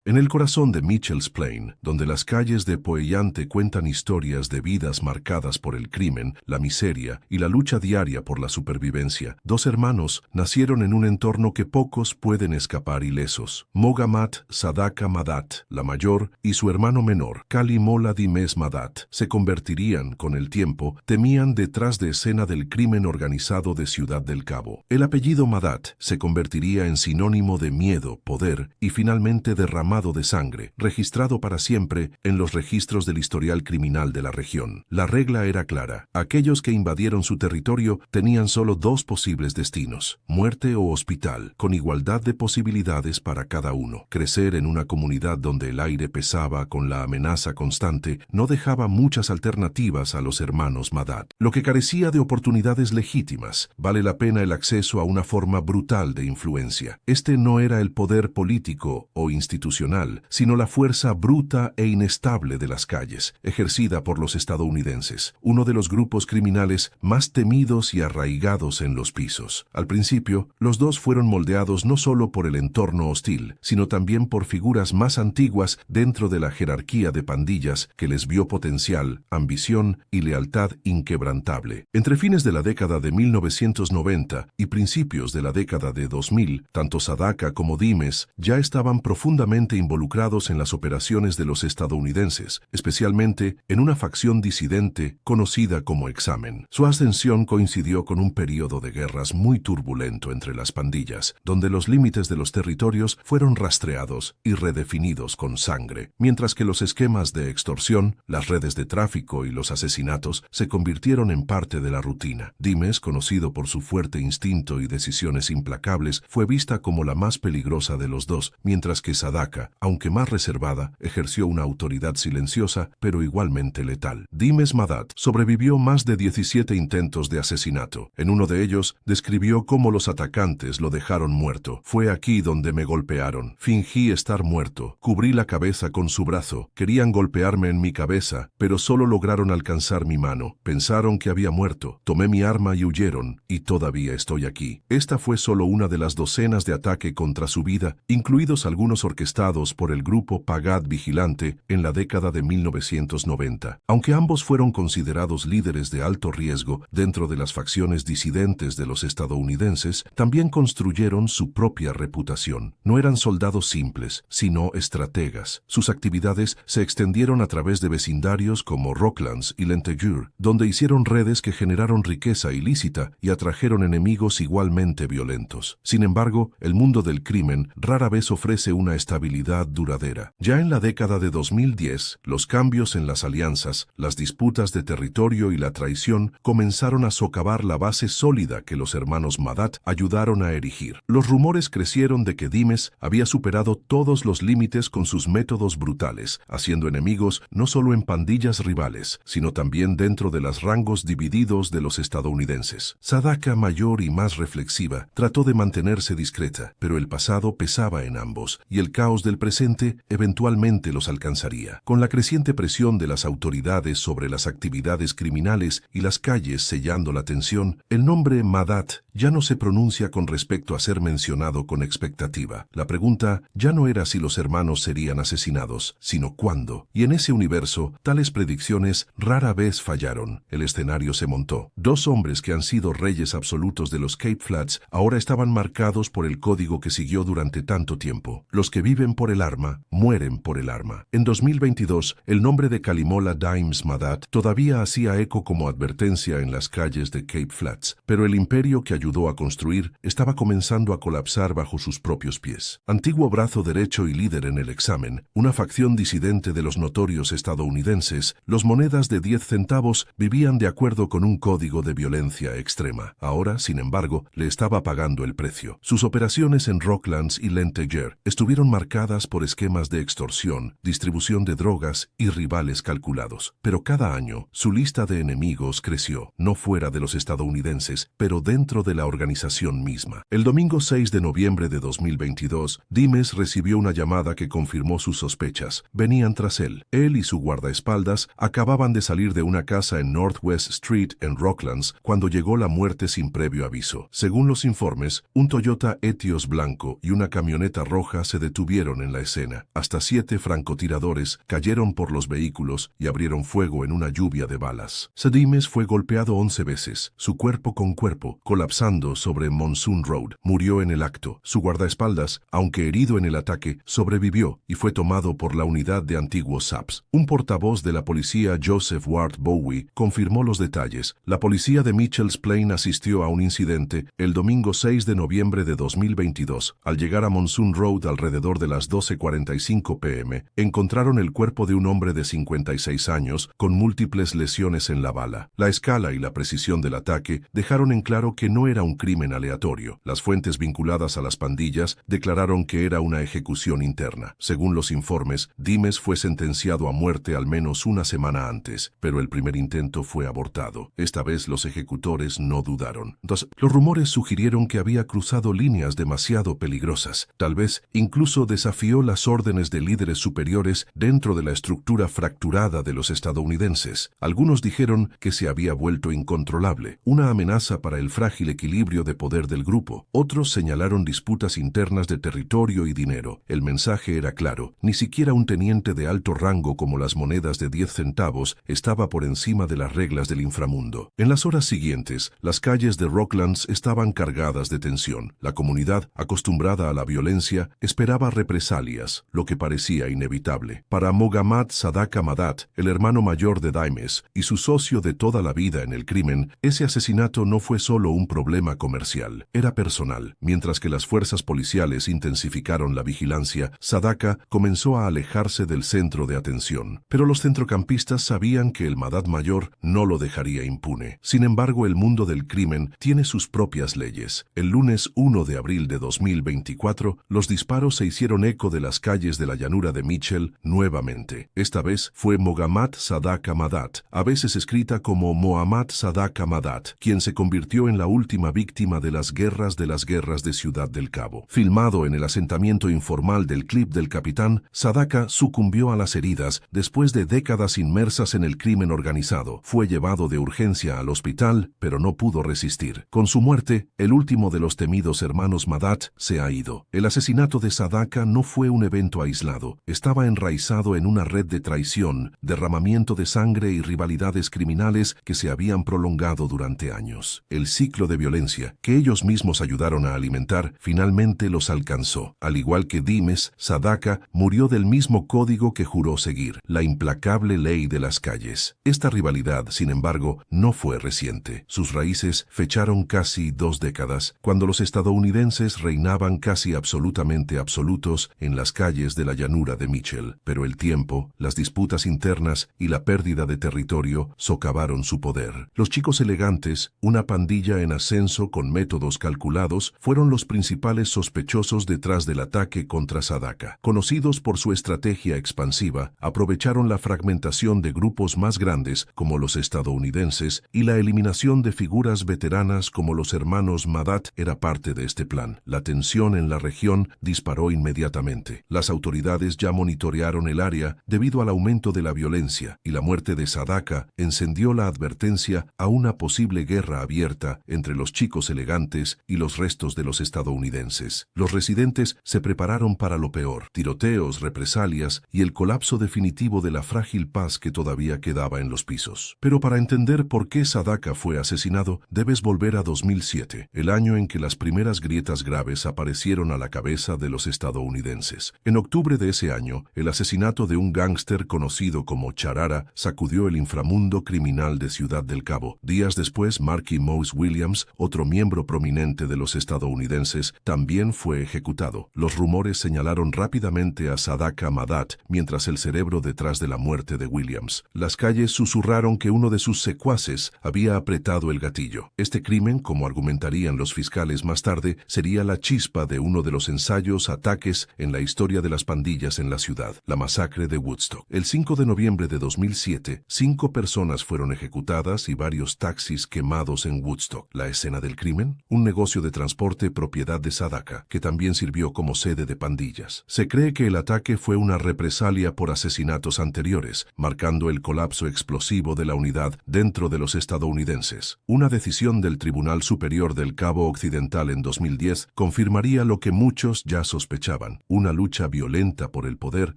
En el corazón de Mitchell's Plain, donde las calles de Poellante cuentan historias de vidas marcadas por el crimen, la miseria y la lucha diaria por la supervivencia, dos hermanos nacieron en un entorno que pocos pueden escapar ilesos. Mogammat Sadaka Madat, la mayor, y su hermano menor, Kalimola Dimes Madat, se convertirían, con el tiempo, temían detrás de escena del crimen organizado de Ciudad del Cabo. El apellido Madat se convertiría en sinónimo de miedo, poder y finalmente derramado de sangre, registrado para siempre en los registros del historial criminal de la región. La regla era clara: aquellos que invadieron su territorio tenían solo dos posibles destinos: muerte o hospital, con igualdad de posibilidades para cada uno. Crecer en una comunidad donde el aire pesaba con la amenaza constante no dejaba muchas alternativas a los hermanos Madat. Lo que carecía de oportunidades legítimas, vale la pena el acceso a una forma brutal de influencia. Este no era el poder político o institucional, sino la fuerza bruta e inestable de las calles, ejercida por los estadounidenses, uno de los grupos criminales más temidos y arraigados en los pisos. Al principio, los dos fueron moldeados no solo por el entorno hostil, sino también por figuras más antiguas dentro de la jerarquía de pandillas que les vio potencial, ambición y lealtad inquebrantable. Entre fines de la década de 1990 y principios de la década de 2000, tanto Sadaka como Dimes ya estaban profundamente involucrados en las operaciones de los estadounidenses, especialmente en una facción disidente conocida como Examen. Su ascensión coincidió con un periodo de guerras muy turbulento entre las pandillas, donde los límites de los territorios fueron rastreados y redefinidos con sangre, mientras que los esquemas de extorsión, las redes de tráfico y los asesinatos se convirtieron en parte de la rutina. Dimes, conocido por su fuerte instinto y decisiones implacables, fue vista como la más peligrosa de los dos, mientras que Sadaka, aunque más reservada, ejerció una autoridad silenciosa, pero igualmente letal. Dimes Madat sobrevivió más de 17 intentos de asesinato. En uno de ellos, describió cómo los atacantes lo dejaron muerto. Fue aquí donde me golpearon. Fingí estar muerto. Cubrí la cabeza con su brazo. Querían golpearme en mi cabeza, pero solo lograron alcanzar mi mano. Pensaron que había muerto. Tomé mi arma y huyeron, y todavía estoy aquí. Esta fue solo una de las docenas de ataques contra su vida, incluidos algunos orquestados por el grupo Pagad Vigilante en la década de 1990. Aunque ambos fueron considerados líderes de alto riesgo dentro de las facciones disidentes de los estadounidenses, también construyeron su propia reputación. No eran soldados simples, sino estrategas. Sus actividades se extendieron a través de vecindarios como Rocklands y Lentejuer, donde hicieron redes que generaron riqueza ilícita y atrajeron enemigos igualmente violentos. Sin embargo, el mundo del crimen rara vez ofrece una estabilidad duradera. Ya en la década de 2010, los cambios en las alianzas, las disputas de territorio y la traición comenzaron a socavar la base sólida que los hermanos Madat ayudaron a erigir. Los rumores crecieron de que Dimes había superado todos los límites con sus métodos brutales, haciendo enemigos no solo en pandillas rivales, sino también dentro de los rangos divididos de los estadounidenses. Sadaka, mayor y más reflexiva, trató de mantenerse discreta, pero el pasado pesaba en ambos, y el caos del presente eventualmente los alcanzaría. Con la creciente presión de las autoridades sobre las actividades criminales y las calles sellando la tensión, el nombre Madat ya no se pronuncia con respecto a ser mencionado con expectativa. La pregunta ya no era si los hermanos serían asesinados, sino cuándo. Y en ese universo, tales predicciones rara vez fallaron. El escenario se montó. Dos hombres que han sido reyes absolutos de los Cape Flats ahora estaban marcados por el código que siguió durante tanto tiempo. Los que viven por el arma, mueren por el arma. En 2022, el nombre de Kalimola Dimes Madat todavía hacía eco como advertencia en las calles de Cape Flats, pero el imperio que ayudó a construir estaba comenzando a colapsar bajo sus propios pies. Antiguo brazo derecho y líder en el Examen, una facción disidente de los notorios estadounidenses, los monedas de 10 centavos vivían de acuerdo con un código de violencia extrema. Ahora, sin embargo, le estaba pagando el precio. Sus operaciones en Rocklands y Lentejuer estuvieron marcadas por esquemas de extorsión, distribución de drogas y rivales calculados. Pero cada año, su lista de enemigos creció, no fuera de los estadounidenses, pero dentro de la organización misma. El domingo 6 de noviembre de 2022, Dimes recibió una llamada que confirmó sus sospechas. Venían tras él. Él y su guardaespaldas acababan de salir de una casa en Northwest Street en Rocklands cuando llegó la muerte sin previo aviso. Según los informes, un Toyota Etios blanco y una camioneta roja se detuvieron irrumpieron en la escena. Hasta 7 francotiradores cayeron por los vehículos y abrieron fuego en una lluvia de balas. Dimes fue golpeado 11 veces, su cuerpo con cuerpo, colapsando sobre Monsoon Road. Murió en el acto. Su guardaespaldas, aunque herido en el ataque, sobrevivió y fue tomado por la unidad de antiguos SAPs. Un portavoz de la policía, Joseph Ward Bowie, confirmó los detalles. La policía de Mitchell's Plain asistió a un incidente el domingo 6 de noviembre de 2022. Al llegar a Monsoon Road alrededor de las 12:45 p.m., encontraron el cuerpo de un hombre de 56 años con múltiples lesiones en la bala. La escala y la precisión del ataque dejaron en claro que no era un crimen aleatorio. Las fuentes vinculadas a las pandillas declararon que era una ejecución interna. Según los informes, Dimes fue sentenciado a muerte al menos una semana antes, pero el primer intento fue abortado. Esta vez los ejecutores no dudaron. Entonces, los rumores sugirieron que había cruzado líneas demasiado peligrosas. Tal vez incluso desafió las órdenes de líderes superiores dentro de la estructura fracturada de los estadounidenses. Algunos dijeron que se había vuelto incontrolable, una amenaza para el frágil equilibrio de poder del grupo. Otros señalaron disputas internas de territorio y dinero. El mensaje era claro: ni siquiera un teniente de alto rango como las monedas de 10 centavos estaba por encima de las reglas del inframundo. En las horas siguientes, las calles de Rocklands estaban cargadas de tensión. La comunidad, acostumbrada a la violencia, esperaba represalias, lo que parecía inevitable. Para Mohammad Sadaka Madat, el hermano mayor de Dimes y su socio de toda la vida en el crimen, ese asesinato no fue solo un problema comercial, era personal. Mientras que las fuerzas policiales intensificaron la vigilancia, Sadaka comenzó a alejarse del centro de atención. Pero los centrocampistas sabían que el Madat mayor no lo dejaría impune. Sin embargo, el mundo del crimen tiene sus propias leyes. El lunes 1 de abril de 2024, los disparos se hicieron eco de las calles de la llanura de Mitchell nuevamente. Esta vez fue Mohammad Sadaka Madat, a veces escrita como Mohammad Sadaka Madat, quien se convirtió en la última víctima de las guerras de Ciudad del Cabo. Filmado en el asentamiento informal del Clip del Capitán, Sadaka sucumbió a las heridas después de décadas inmersas en el crimen organizado. Fue llevado de urgencia al hospital, pero no pudo resistir. Con su muerte, el último de los temidos hermanos Madat se ha ido. El asesinato de Sadaka no fue un evento aislado. Estaba enraizado en una red de traición, derramamiento de sangre y rivalidades criminales que se habían prolongado durante años. El ciclo de violencia, que ellos mismos ayudaron a alimentar, finalmente los alcanzó. Al igual que Dimes, Sadaka murió del mismo código que juró seguir, la implacable ley de las calles. Esta rivalidad, sin embargo, no fue reciente. Sus raíces fecharon casi 2 décadas, cuando los estadounidenses reinaban casi absolutamente absolutos en las calles de la llanura de Mitchell. Pero el tiempo, las disputas internas y la pérdida de territorio socavaron su poder. Los chicos elegantes, una pandilla en ascenso con métodos calculados, fueron los principales sospechosos detrás del ataque contra Sadaka. Conocidos por su estrategia expansiva, aprovecharon la fragmentación de grupos más grandes como los estadounidenses y la eliminación de figuras veteranas como los hermanos Madat era parte de este plan. La tensión en la región disparó inmediatamente. Las autoridades ya monitorearon el área debido al aumento de la violencia, y la muerte de Sadaka encendió la advertencia a una posible guerra abierta entre los chicos elegantes y los restos de los estadounidenses. Los residentes se prepararon para lo peor: tiroteos, represalias y el colapso definitivo de la frágil paz que todavía quedaba en los pisos. Pero para entender por qué Sadaka fue asesinado, debes volver a 2007, el año en que las primeras grietas graves aparecieron a la cabeza de los estadounidenses. En octubre de ese año, el asesinato de un gángster conocido como Charara sacudió el inframundo criminal de Ciudad del Cabo. Días después, Marky Mose Williams, otro miembro prominente de los estadounidenses, también fue ejecutado. Los rumores señalaron rápidamente a Sadaka Madat, mientras el cerebro detrás de la muerte de Williams. Las calles susurraron que uno de sus secuaces había apretado el gatillo. Este crimen, como argumentarían los fiscales más tarde, sería la chispa de uno de los ensayos ataques en la historia de las pandillas en la ciudad, la masacre de Woodstock. El 5 de noviembre de 2007, 5 personas fueron ejecutadas y varios taxis quemados en Woodstock. La escena del crimen, un negocio de transporte propiedad de Sadaka, que también sirvió como sede de pandillas. Se cree que el ataque fue una represalia por asesinatos anteriores, marcando el colapso explosivo de la unidad dentro de los estadounidenses. Una decisión del Tribunal Superior del Cabo Occidental en 2010 confirmaría lo que muchos ya sospechaban. Una lucha violenta por el poder,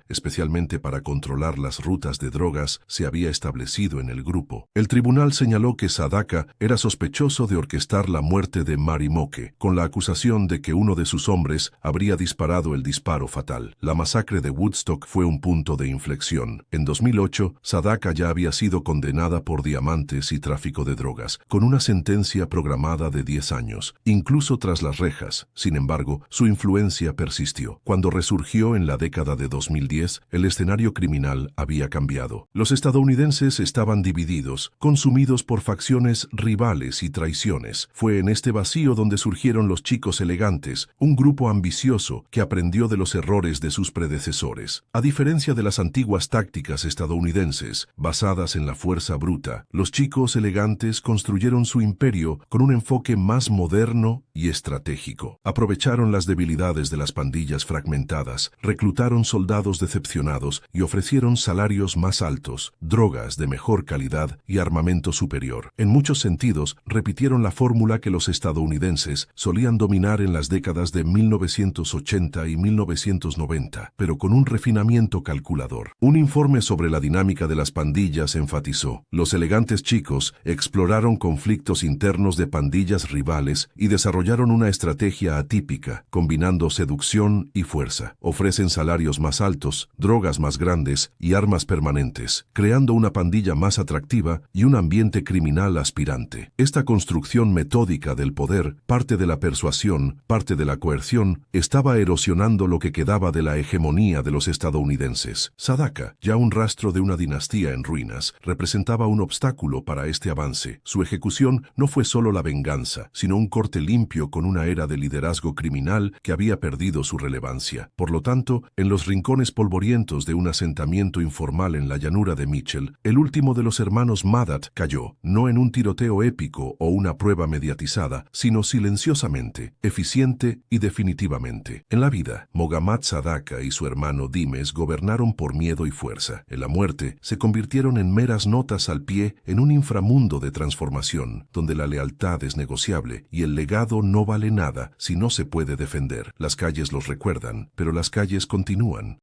especialmente para controlar las rutas de drogas, se había establecido en el grupo. El tribunal señaló que Sadaka era sospechoso de orquestar la muerte de Mary Moke, con la acusación de que uno de sus hombres habría disparado el disparo fatal. La masacre de Woodstock fue un punto de inflexión. En 2008, Sadaka ya había sido condenada por diamantes y tráfico de drogas, con una sentencia programada de 10 años, incluso tras las rejas. Sin embargo, su influencia persistió. Cuando resurgió en la década de 2010, el escenario criminal había cambiado. Los estadounidenses estaban divididos, consumidos por facciones rivales y traiciones. Fue en este vacío donde surgieron los Chicos Elegantes, un grupo ambicioso que aprendió de los errores de sus predecesores. A diferencia de las antiguas tácticas estadounidenses, basadas en la fuerza bruta, los Chicos Elegantes construyeron su imperio con un enfoque más moderno y estratégico. Aprovecharon las debilidades de las pandillas fragmentadas, reclutaron soldados decepcionados y ofrecieron salarios más altos, drogas de mejor calidad y armamento superior. En muchos sentidos, repitieron la fórmula que los estadounidenses solían dominar en las décadas de 1980 y 1990, pero con un refinamiento calculador. Un informe sobre la dinámica de las pandillas enfatizó: los elegantes chicos exploraron conflictos internos de pandillas rivales y desarrollaron una estrategia atípica, combinando seducción y fuerza. Ofrecen salarios más altos, drogas más grandes y armas permanentes, creando una pandilla más atractiva y un ambiente criminal aspirante. Esta construcción metódica del poder, parte de la persuasión, parte de la coerción, estaba erosionando lo que quedaba de la hegemonía de los estadounidenses. Sadaka, ya un rastro de una dinastía en ruinas, representaba un obstáculo para este avance. Su ejecución no fue solo la venganza, sino un corte limpio con una era de liderazgo criminal que había perdido su relevancia. Por lo tanto, en los rincones polvorientos de un asentamiento informal en la llanura de Mitchell, el último de los hermanos Madat cayó, no en un tiroteo épico o una prueba mediatizada, sino silenciosamente, eficiente y definitivamente. En la vida, Mohammad Sadaka y su hermano Dimes gobernaron por miedo y fuerza. En la muerte, se convirtieron en meras notas al pie en un inframundo de transformación, donde la lealtad es negociable y el legado no vale nada si no se puede defender. Las calles los recuerdan, pero las calles continúan.